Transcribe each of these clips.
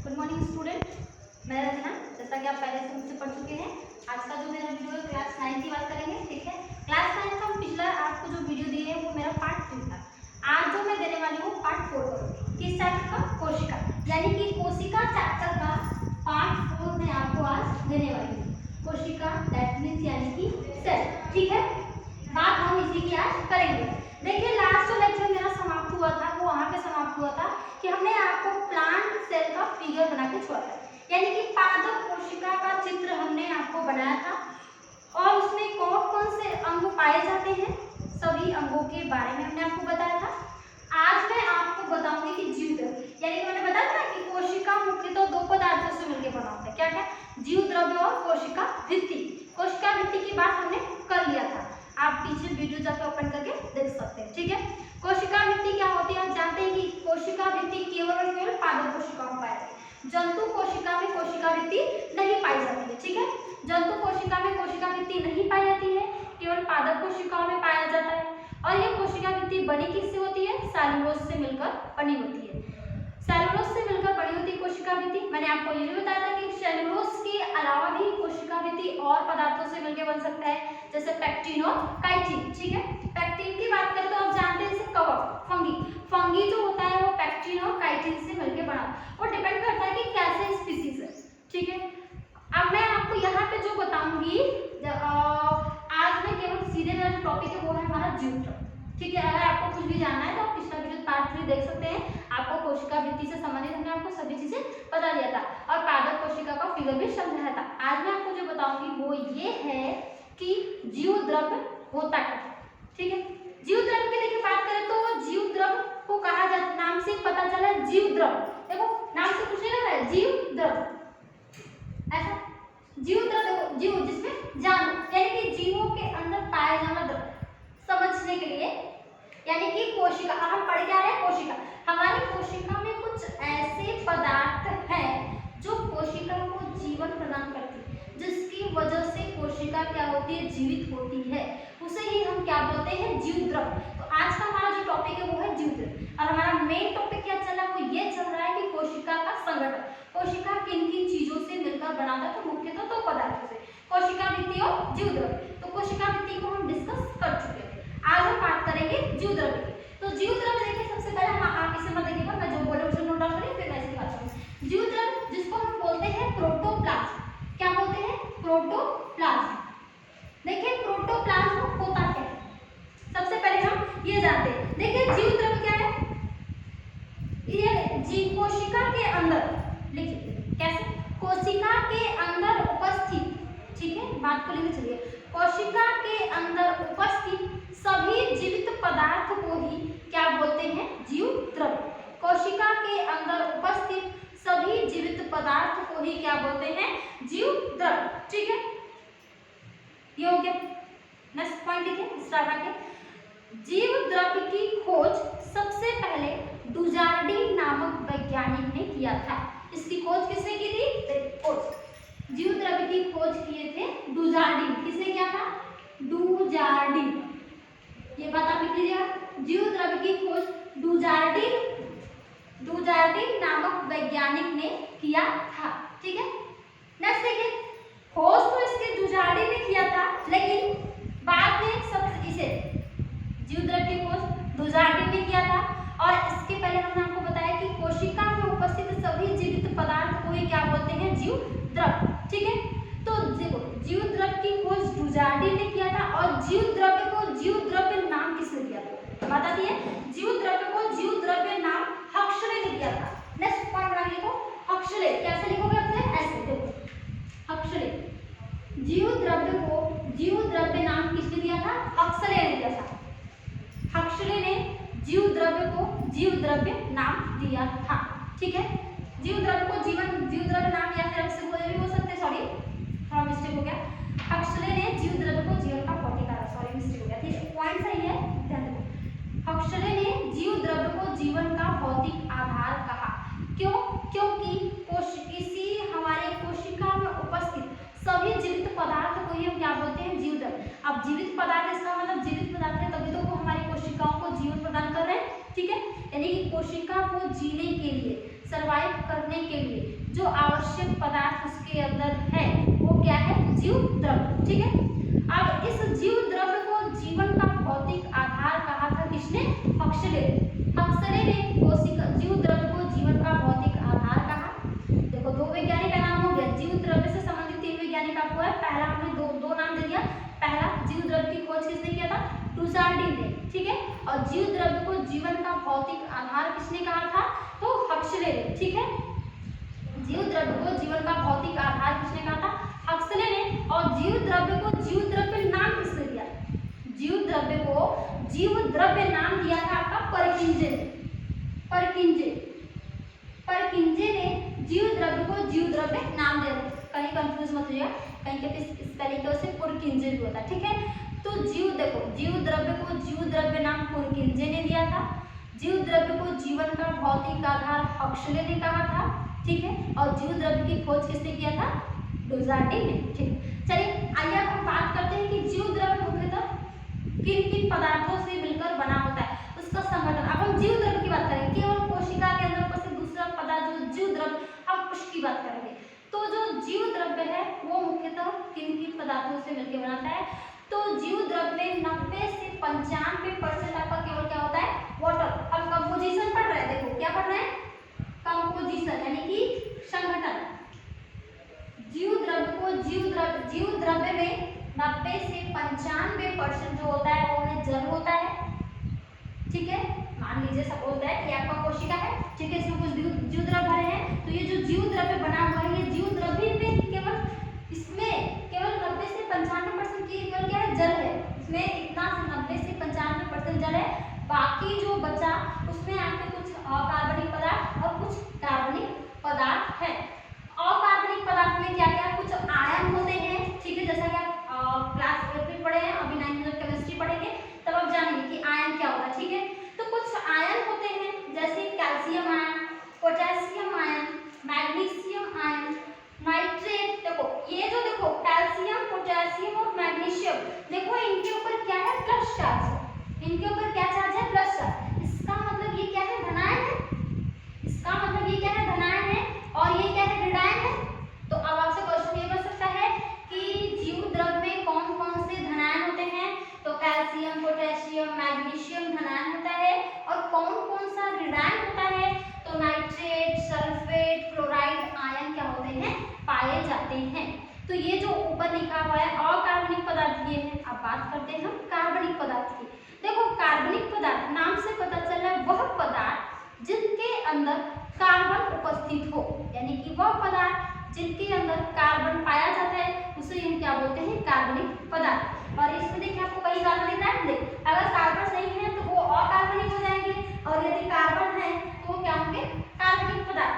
Good morning student, मैं रचना। जैसा कि आप पहले से मुझसे पढ़ चुके हैं, आज का जो मेरा वीडियो है क्लास 9 की बात करेंगे। ठीक है, क्लास 9 का पिछला आपको जो वीडियो दिए है वो मेरा पार्ट 3 था। आज जो मैं देने वाली हूँ पार्ट 4 करूँगी। किस चैप्टर का? कोशिका, यानी कि कोशिका चैप्टर का पार्ट 4 मैं आपको आज देने वाली हूँ। कोशिका दैट मीन्स यानी कि सेल। ठीक है, बात हम इसी की आज करेंगे। देखिए, लास्ट जो लेक्चर मेरा समाप्त हुआ था वो वहाँ पे समाप्त हुआ था कि हमने आपको प्लांट सेल का फिगर बना के छोड़ा था, यानी कि पादप कोशिका का चित्र हमने आपको बनाया था और उसमें कौन कौन से अंग पाए जाते हैं, सभी अंगों के बारे में हमने आपको बताया था। आज मैं आपको बताऊंगी कि जीव द्रव्य, यानी कि मैंने बताया था कि कोशिका मुख्यतः दो पदार्थों से मिलकर बना होता है। क्या क्या? जीव द्रव्य और कोशिका भित्ति। कोशिका भित्ति की बात हमने कर लिया था, आप पीछे वीडियो जाकर ओपन करके देख सकते हैं। ठीक है, कोशिका भित्ति क्या होती है? आप जानते हैं कि कोशिका भित्ति केवल और केवल पादप कोशिकाओं में पाई जाती है। जंतु कोशिका में कोशिका भित्ति नहीं पाई जाती है। ठीक है, जंतु कोशिका में कोशिका भित्ति नहीं पाई जाती है, केवल पादप कोशिकाओं में पाया जाता है। और ये कोशिका भित्ति बनी किससे होती है? सेलुलोज से मिलकर बनी होती है। सेलुलोज से मिलकर बनी होती है कोशिका भित्ति। मैंने आपको ये भी बताया था कि सेलुलोज के अलावा भी कोशिका भित्ति और पदार्थों से मिलकर बन सकता है, जैसे पैक्टिन और काइटिन। ठीक है, पैक्टिन की बात करें तो आप जानते हैं जैसे कवक, फंगी जो होता है वो पैक्टिन और काइटिन से मिलकर बना, वो डिपेंड करता है कि कैसे स्पीसीज है। ठीक है, अब मैं आपको यहाँ पे जो बताऊंगी, आज मैं केवल सीधे मेरा जो टॉपिक है वो है हमारा जीव द्रव्य। ठीक है, अगर आपको कुछ भी जानना है तो आप पिछला वीडियो पार्ट 3 देख सकते हैं। आपको कोशिका भित्ति से संबंधित हमने आपको सभी चीजें बता दिया था और पादप कोशिका का फिगर भी समझाया था। आज मैं आपको जो बताऊंगी वो ये है कि जीव द्रव्य होता है। ठीक है, जीव द्रव्य की देखिए बात करें तो जीव द्रव्य को कहा जाता, नाम से पता चला जीव द्रव्य। देखो नाम से कुछ नहीं लग रहा है, जीव द्रव्य ऐसा। जीव द्रव्य जीव जिसमें जान, यानी कि जीवों के अंदर पाया जाना द्रव्य समझने के लिए, यानी कि कोशिका। हम पढ़ क्या रहे हैं? कोशिका। हमारी कोशिका में कुछ ऐसे पदार्थ हैं जो कोशिका को जीवन प्रदान करती है, जिसकी वजह से कोशिका क्या होती है? जीवित होती है। उसे ही हम क्या बोलते हैं? जीव द्रव्य। तो आज का हमारा जो टॉपिक है वो है जीव द्रव्य और हमारा मेन टॉपिक क्या चल रहा है? वो ये चल रहा है कि कोशिका का संगठन। कोशिका किन किन चीजों से मिलकर बनाता है? तो मुख्यतः दो पदार्थों से, कोशिका भित्ति और जीव द्रव्य। तो कोशिका भित्ति को हम डिस्कस कर चुके हैं। आज हम बात करेंगे जीव द्रव्य की। तो जीव द्रव्य देखिए, सबसे पहले हम आप इसे मत देखिएगा, मैं जो बोले उसे नोट डाउन करिए, फिर मैं इसकी बात करूंगी। जीव द्रव्य जिसको हम बोलते हैं प्रोटोप्लाज्म। क्या बोलते हैं? प्रोटोप्लाज्म। देखिए प्रोटोप्लाज्म होता क्या है, सबसे पहले हम ये जानते हैं। देखिए जीव द्रव्य क्या है? ये जीव कोशिका के अंदर, लिखिए कैसे? कोशिका के अंदर उपस्थित, ठीक है, बात को लेकर चलिए। कोशिका के अंदर उपस्थित सभी जीवित पदार्थ को ही क्या बोलते हैं? जीव द्रव्य। कोशिका के अंदर उपस्थित सभी जीवित पदार्थ को ही क्या बोलते हैं? जीव द्रव्य। ठीक है, ये हो गया। नेक्स्ट पॉइंट देखिए, स्टार्ट आगे। जीव द्रव्य की खोज सबसे पहले डुजार्डिन नामक वैज्ञानिक ने किया था। इसकी खोज किसने की थी? खोज जीव द्रव्य की खोज किए थे डुजार्डिन। किसने किया था? डुजार्डिन। ये बात आप लिख लीजिएगा, जीव द्रव्य की खोज डुजार्डिन नामक वैज्ञानिक ने किया था। ठीक है, नेक्स्ट देखिए, खोज तो इसके डुजार्डिन ने किया था, लेकिन बाद में सब इसे जीव द्रव्य की खोज डुजार्डिन ने किया था। और इसके पहले हमने आपको बताया कि कोशिका में उपस्थित सभी जीवित पदार्थ को ही क्या बोलते हैं? जीव द्रव्य। ठीक है, तो जीव द्रव्य की खोज डुजार्डिन ने किया था और जीव द्रव्य को जीव द्रव्य नाम किसने दिया था? बता दिए, जीव द्रव्य को जीव द्रव्य नाम हक्सले ने दिया था। नेक्स्ट पॉइंट बना लिखो, हक्सले। कैसे लिखोगे अपने? ऐसे देखो, हक्सले। जीव द्रव्य को जीव द्रव्य नाम किसने दिया था? हक्सले ने दिया था। हक्सले ने जीव द्रव्य को जीव द्रव्य नाम दिया था। ठीक है, जीव द्रव्य को जीव द्रव्य नाम या फिर हमसे कोई भी हो सकते हैं, सॉरी थोड़ा मिस्टेक हो गया। हक्सले ने जीव द्रव्य को जीवन का भौतिक आधार, सॉरी मिस्टेक हो गया। ठीक है, पॉइंट सही है, ध्यान रखो। हक्सले ने जीव द्रव्य को जीवन का भौतिक आधार कहा। क्यों? क्योंकि इसी हमारे कोशिका में उपस्थित सभी जीवित पदार्थ को ही हम क्या बोलते हैं? जीव द्रव्य। अब जीवित पदार्थ, इसका मतलब जीवित पदार्थ है तभी तो वो हमारी कोशिकाओं को जीवन प्रदान कर रहे हैं। ठीक है, यानी कि कोशिका को जीने के लिए सरवाइव करने के लिए जो आवश्यक पदार्थ उसके अंदर है वो क्या है, जीव द्रव्य। ठीक है, अब इस जीव द्रव्य को जीवन का भौतिक आधार कहा था किसने, हक्सले। हक्सले ने कोशिका जीव द्रव्य को जीवन का भौतिक आधार कहा। देखो दो वैज्ञानिक का नाम हो गया, जीव द्रव्य से संबंधित 3 वैज्ञानिक आपको है। पहला हमने दो नाम दे दिया। पहला जीव द्रव्य की खोज किसने किया था, डुचार्डिन ने। ठीक है, और जीव द्रव्य को जीवन का भौतिक आधार किसने कहा था, तो हक्सले ने। ठीक है, जीव द्रव्य को जीवन का भौतिक आधार किसने कहा था, हक्सले ने। और जीव द्रव्य को जीव द्रव्य नाम किसने दिया, जीव द्रव्य को जीव द्रव्य नाम दिया था आपका परकिंजे ने। परकिंजे ने जीव द्रव्य को जीव द्रव्य नाम दिया। कहीं कंफ्यूज मत होइएगा, कहीं के स्पेलिंग से पुरकिंजे भी होता है। ठीक है, तो देखो जीव द्रव्य को जीव द्रव्य नाम पुरकिंजे ने दिया था। जीव द्रव्य को जीवन का भौतिक आधार हक्सले ने कहा था। ठीक है, और जीव द्रव्य की खोज किसने किया था, डुचार्डिन ने। ठीक, चलिए आइए अब हम बात करते हैं कि जीव द्रव्य मुख्यतः किन किन पदार्थों से मिलकर बना होता है, उसका संगठन। अब हम जीव द्रव्य की बात करेंगे, केवल कोशिका के अंदर उपस्थित दूसरा पदार्थ जो जीव द्रव्य, हम उसकी बात करेंगे। तो जो जीव द्रव्य है वो मुख्यतः किन किन पदार्थों से मिलकर बनाता है, तो जीव द्रव्य में 90 से 95% आपका केवल क्या होता है, वाटर। अब कंपोजिशन पढ़ रहे हैं, देखो क्या पढ़ रहे हैं, कंपोजिशन यानी कि संगठन। जीव द्रव्य में 90 से 95% जो होता है वो है जल होता है। ठीक है, मान लीजिए सपोज है कि आपका कोशिका है। ठीक है, इसमें कुछ जीव द्रव्य भरे हैं, तो ये जो जीव द्रव्य बना हुआ है ये जीव द्रव्य में केवल इसमें केवल 90 से 95% की केवल क्या है, जल है। इसमें इतना से 90 से 95% जल है, बाकी जो बचा उसमें आपके कुछ अकार्बनिक पदार्थ और कुछ कार्बनिक पदार्थ है। अकार्बनिक पदार्थ में क्या क्या, कुछ आयन होते हैं। ठीक है, जैसा कि आप क्लास 8 में पढ़े हैं, अभी 9th में केमिस्ट्री पढ़ेंगे तब आप जानेंगे कि आयन क्या होता है। ठीक है, तो कुछ आयन होते हैं जैसे calcium ion, potassium ion, magnesium ion, nitrate. देखो ये जो देखो कैल्शियम, पोटेशियम और मैग्नीशियम, देखो इनके ऊपर क्या है, प्लस चार्ज है। इनके ऊपर क्या चार्ज है, प्लस चार्ज। इसका मतलब ये क्या है, धनायन है। इसका मतलब ये क्या है, धनायन है। और ये क्या है, ऋणायन है। तो अब आपसे क्वेश्चन ये बन सकता है कि जीव द्रव्य में कौन कौन से धनायन होते हैं, तो कैल्शियम, पोटेशियम, मैग्नीशियम धनायन होता है। और कौन कौन सा ऋणायन होता है, तो नाइट्रेट, सल्फेट, क्लोराइड आयन क्या होते हैं, पाए जाते हैं। तो ये जो ऊपर लिखा हुआ है अकार्बनिक पदार्थ ये है। अब बात करते हैं हम कार्बनिक पदार्थ की। देखो कार्बनिक पदार्थ नाम से पता चल रहा है वह पदार्थ जिनके अंदर कार्बन उपस्थित हो, यानी कि वह पदार्थ जिनके अंदर कार्बन पाया जाता है उसे हम क्या बोलते हैं, कार्बनिक पदार्थ। और इसमें देखिए आपको कई कार्बन दिख रहा है, अगर कार्बन नहीं है तो वो अकार्बनिक हो जाएंगे, और यदि कार्बन है तो वो क्या होंगे, कार्बनिक पदार्थ।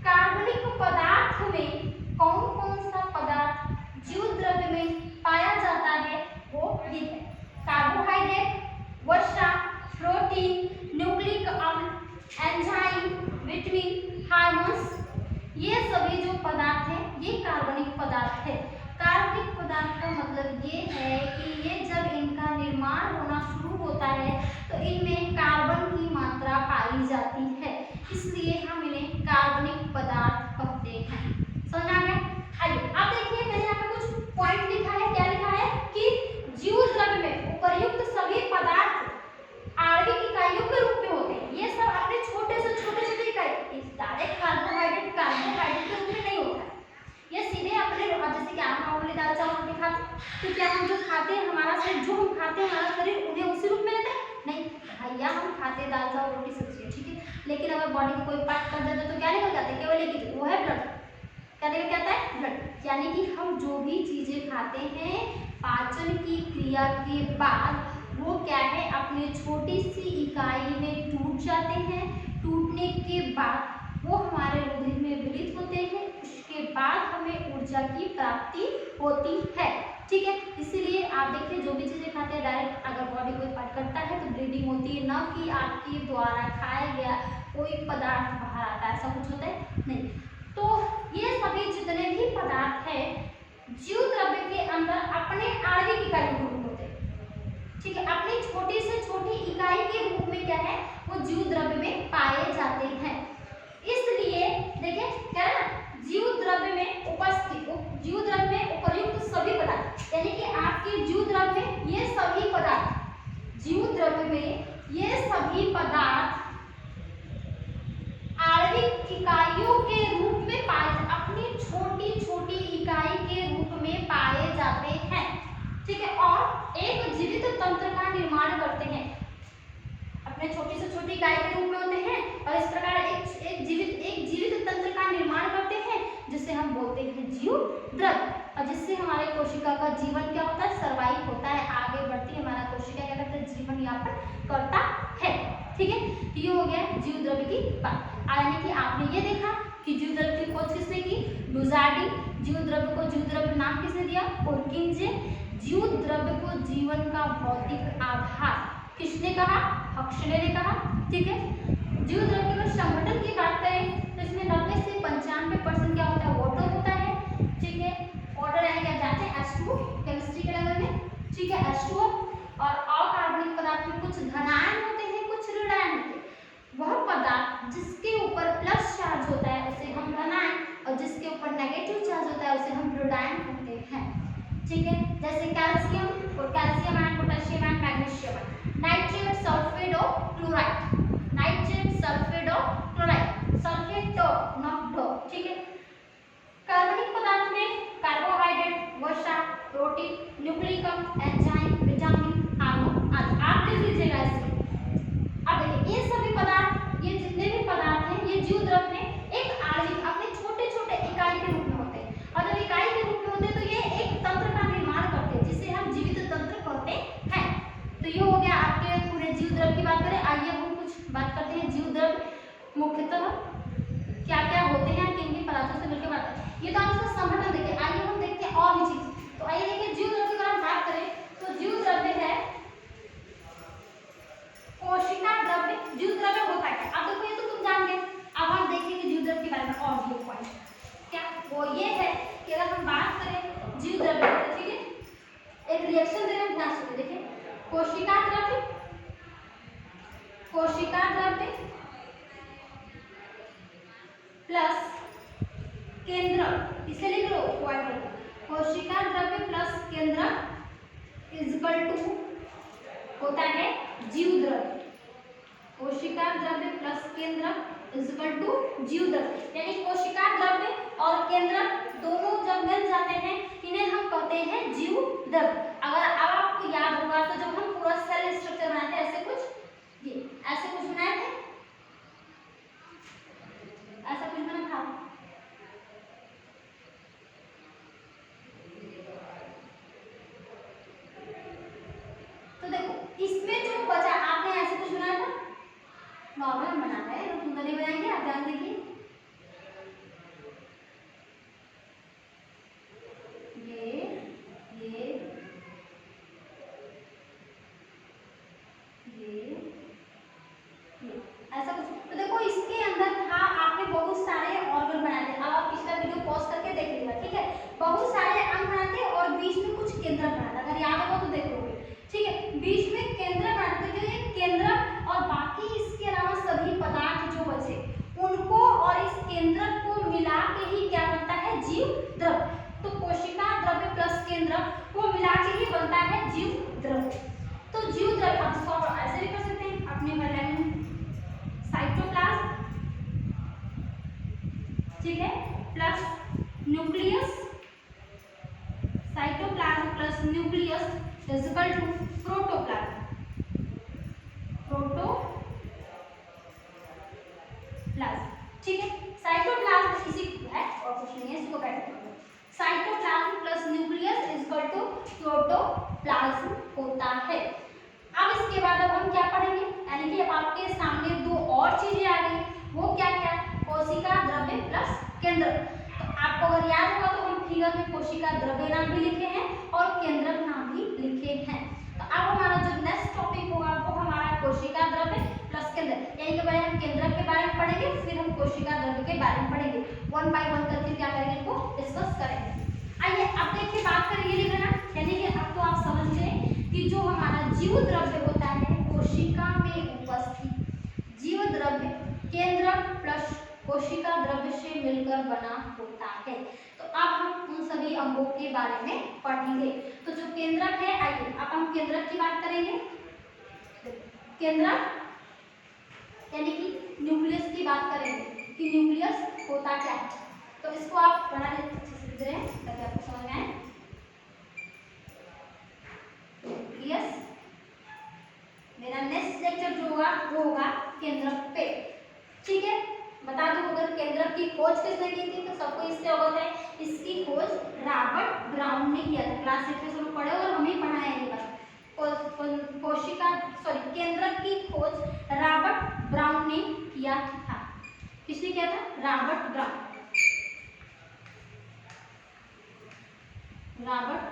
कार्बनिक पदार्थ में कौन कौन सा पदार्थ जीव द्रव्य में पाया जाता है वो ये है, कार्बोहाइड्रेट, वसा, प्रोटीन, न्यूक्लिक अम्ल, एंजाइम, विटामिन, हार्मोन्स, ये सभी जो पदार्थ हैं ये कार्बनिक पदार्थ है। कार्बनिक पदार्थ का मतलब ये है कि ये जब इनका निर्माण होना शुरू होता है तो इनमें कार्बन की मात्रा पाई जाती है, इसलिए हम इन्हें कार्बनिक पदार्थ कहते हैं। समझ आ गया? आइए अब देखिए, मैंने यहाँ पे कुछ पॉइंट लिखा है। क्या लिखा है कि जीव द्रव्य में उपर्युक्त सभी पदार्थ आणविक इकाइयों के रूप में होते हैं। ये सब अपने छोटे से छोटे इकाई, डायरेक्ट कार्बोहाइड्रेट के रूप में नहीं होता है, ये सीधे अपने जैसे कि हम दाल चावल रोटी खाते हैं, तो क्या हम जो खाते हैं हमारा शरीर, जो हम खाते हैं हमारा शरीर उन्हें उसी रूप में लेता है, नहीं भैया, हम खाते हैं दाल चावल रोटी सब्जी, ठीक है, लेकिन अगर बॉडी में कोई पार्ट कर जाता है तो क्या निकल जाता है, केवल एक ही, वो है ब्लड। क्या निकल जाता है, ब्लड। यानी कि हम जो भी चीजें खाते हैं पाचन की क्रिया के बाद वो क्या है, अपने छोटी सी इकाई में टूट जाते हैं। टूटने के बाद वो हमारे रुधिर में विलीन होते हैं, उसके बाद हमें ऊर्जा की प्राप्ति होती है। ठीक है, इसीलिए आप देखिए जो भी चीजें खाते हैं डायरेक्ट अगर बॉडी कोई पार्ट करता है तो ब्लीडिंग होती है, न कि आपके द्वारा खाया गया कोई पदार्थ बाहर आता है, ऐसा कुछ होता है नहीं। तो ये सभी जितने भी पदार्थ है जीव द्रव्य के अंदर अपने आणविक इकाई के रूप में होते हैं। ठीक है, अपनी छोटी से छोटी इकाई के रूप में क्या है वो जीव द्रव्य में पाए जाते हैं। इसलिए देखिए क्या है ना, जीव द्रव्य में उपस्थित, जीव द्रव्य में उपयुक्त सभी पदार्थ, यानी कि आपके जीव द्रव्य में ये सभी पदार्थ, जीव द्रव्य में ये सभी पदार्थ आणविक इकाइयों के रूप में पाए, अपनी छोटी छोटी इकाई के रूप में पाए जाते हैं, ठीक है, और एक जीवित तंत्र का निर्माण करते हैं, अपने छोटी से छोटी इकाई के रूप में होते हैं और इस प्रकार एक जीवित तंत्र का निर्माण करते हैं जिसे हम बोलते हैं जीव द्रव्य, और जिससे हमारे कोशिका का जीवन क्या होता है, सर्वाइव होता है, आगे बढ़ती है, हमारा कोशिका क्या करता है, जीवन यापन करता है, ठीक है। ये हो गया जीव द्रव्य की बात। यानी कि आपने ये देखा कि जीव द्रव्य की खोज किसने की, लुज़ार्डी। जीव द्रव्य को जीव द्रव्य नाम किसने दिया, पुरकिंजे। जीव द्रव्य को जीवन का भौतिक आधार किसने कहा, हक्सले ने कहा, ठीक है। जीव द्रव्य के संगठन की बात करें तो इसमें 90 से 95% क्या होता है, वाटर होता है, ठीक है। वाटर यानी क्या जानते हैं, H2O केमिस्ट्री के लेवल में, ठीक है, H2O। और अकार्बनिक पदार्थ में कुछ धनायन होते हैं, कुछ ऋणायन होते हैं। वह पदार्थ जिसके ऊपर प्लस चार्ज होता है उसे हम धनायन, और जिसके ऊपर नेगेटिव चार्ज होता है उसे हम ऋणायन कहते हैं, ठीक है। जैसे कैल्शियम और calcium ion, potassium ion, magnesium ion, nitrate, sulphate और क्लोराइड, नाइट्रेट, सल्फेट और क्लोराइड, सल्फेट तो नॉट दो, ठीक है। कार्बनिक पदार्थ में कार्बोहाइड्रेट, वसा, protein, nucleic enzyme, vitamin, hormone आदि। आप देख लीजिएगा इसे। अब देखिए ये सभी पदार्थ, ये जितने भी पदार्थ हैं, ये जीव द्रव्य में एक आणविक अपने छोटे छोटे इकाई के रूप में होते हैं, और जब इकाई के रूप में होते हैं तो ये एक तंत्र का निर्माण करते हैं जिसे हम जीवित तंत्र कहते हैं। तो ये हो गया आपके पूरे जीव द्रव्य की बात करें। आइए हम कुछ बात करते हैं जीव द्रव्य मुख्यतः क्या क्या होते हैं, किन किन पदार्थों से मिलकर बनते हैं। ये तो आप इसका संगठन देखिए। आइए हम देखते हैं और भी चीज। तो आइए देखिए जीव द्रव्य की अगर हम बात करें तो जीव द्रव्य है कोशिका द्रव्य। जीव द्रव्य होता है क्या, अब देखो ये तो तुम जान गए। अब हम देखेंगे जीव द्रव्य के बारे में और भी पॉइंट क्या, वो ये है कि अगर हम बात करें जीव द्रव्य, ठीक है, एक रिएक्शन दे रहे हैं, ध्यान से देखिए। कोशिका द्रव्य, कोशिका द्रव्य प्लस केंद्र, इसे लिख लो पॉइंट, कोशिका द्रव्य प्लस केंद्र इक्वल टू होता है जीव द्रव्य। कोशिका द्रव्य प्लस केंद्र इक्वल टू जीव द्रव्य, यानी कोशिका द्रव्य और केंद्र दोनों जब मिल जाते हैं इन्हें हम कहते हैं जीव द्रव्य। अगर अब आपको याद होगा तो जब हम पूरा सेल स्ट्रक्चर बनाए थे, ऐसे कुछ, ये ऐसे कुछ बनाए थे, ऐसा कुछ बना था। तो देखो इसमें जो बचा, आपने ऐसे कुछ बनाया था, नॉर्मल बनाना है, तो तुम तो नहीं बनाएंगे, आप ध्यान देखिए। ऐसा कुछ, तो देखो इसके अंदर था, आपने बहुत सारे ऑर्गन बनाए थे। अब आप पिछला वीडियो पॉज करके देख लीजिएगा, ठीक है। बहुत सारे अंग बनाते हैं और बीच में कुछ केंद्र बनाता, अगर याद होगा तो देखोगे, ठीक है। बीच में केंद्र बनाते, जो ये केंद्र और बाकी इसके अलावा सभी पदार्थ जो बचे उनको और इस केंद्र को मिला के ही क्या बनता है, जीव द्रव्य। तो कोशिका द्रव्य प्लस केंद्र को मिला के ही बनता है जीव द्रव्य। तो जीव द्रव्य हम इसको ऐसे भी कर सकते हैं अपने लैंग्वेज में, साइटोप्लाज्म, ठीक है, plus nucleus, cytoplasm plus nucleus is equal to protoplasm, protoplasm, ठीक है। साइटोप्लाज्म इसी है और कुछ नहीं है, इसको कैसे करेंगे, cytoplasm plus nucleus is equal to protoplasm होता है। अब इसके बाद अब हम क्या पढ़ेंगे, यानी कि अब आपके सामने दो और चीजें आ गई, वो क्या क्या, कोशिका द्रव्य प्लस केंद्र। तो आपको अगर याद होगा तो हम फिगर में कोशिका द्रव्य नाम भी लिखे हैं और केंद्रक नाम भी लिखे हैं। तो अब हमारा जो नेक्स्ट टॉपिक होगा वो हमारा कोशिका द्रव्य प्लस केंद्र, यानी कि पहले हम केंद्रक के बारे में पढ़ेंगे, फिर हम कोशिका द्रव्य के बारे में पढ़ेंगे, वन बाय वन करके क्या करेंगे, इनको डिस्कस करेंगे। आइए अब देखिए बात करेंगे लिखना, यानी कि अब तो आप समझ गए कि जो हमारा जीव द्रव्य होता है कोशिका में उपस्थित, जीव द्रव्य केंद्र प्लस कोशिका द्रव्य से मिलकर बना होता है। तो अब हम उन सभी अंगों के बारे में पढ़ेंगे। तो जो केंद्रक है, आइए अब हम केंद्रक की बात करेंगे। केंद्रक यानी कि न्यूक्लियस की बात करेंगे कि न्यूक्लियस होता क्या है। तो इसको आप बना लेते अच्छे से लिख रहे हैं ताकि आपको समझ में आए। न्यूक्लियस, मेरा नेक्स्ट लेक्चर जो होगा वो होगा केंद्रक पे, ठीक है। बता दूं अगर केंद्रक की खोज किसने की थी, तो सबको इससे अवगत है। इसकी खोज रॉबर्ट ब्राउन ने किया था। क्लास 6 में सब लोग पढ़े और हमें पढ़ाया है ये बात। केंद्रक की खोज रॉबर्ट ब्राउन ने किया था। किसने किया था? Robert brown. रॉबर्ट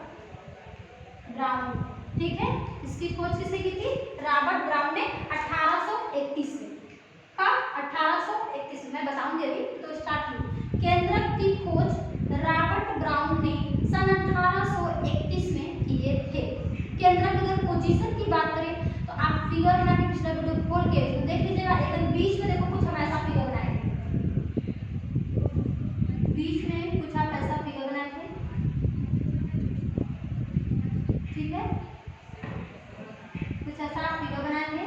ब्राउन, ठीक है। इसकी खोज किसने की थी? रॉबर्ट ब्राउन ने 1831 में। कब? 1831 में। मैं बताऊंगी अभी, तो स्टार्ट करो। केंद्रक की खोज रॉबर्ट ब्राउन ने सन 1831 में किए थे। केंद्रक की अगर पोजीशन की बात करें तो आप फिगर बना के पिछला वीडियो खोल के देख लीजिएगा। एकदम बीच में देखो कुछ हम ऐसा फिगर बनाए थे, बीच में कुछ आप ऐसा फिगर बनाए थे, ठीक है। कुछ ऐसा आप फिगर बनाए थे।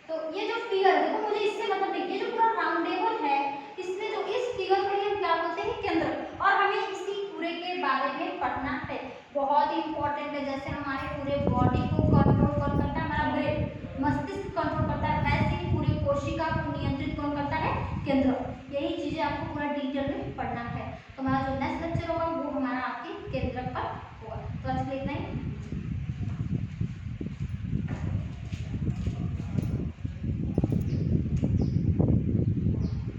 तो ये जो फिगर देखो, मुझे इससे मतलब देखिए जो पूरा राउंडेबल है, इसमें जो इस फिगर को हम क्या बोलते हैं? केंद्रक। और हमें इसी पूरे के बारे में पढ़ना है, बहुत ही इंपॉर्टेंट है। जैसे हमारे पूरे बॉडी को कंट्रोल कौन करता है? हमारा ब्रेन, मस्तिष्क कंट्रोल करता है। वैसे ही पूरी कोशिका को नियंत्रित कौन करता है? केंद्रक।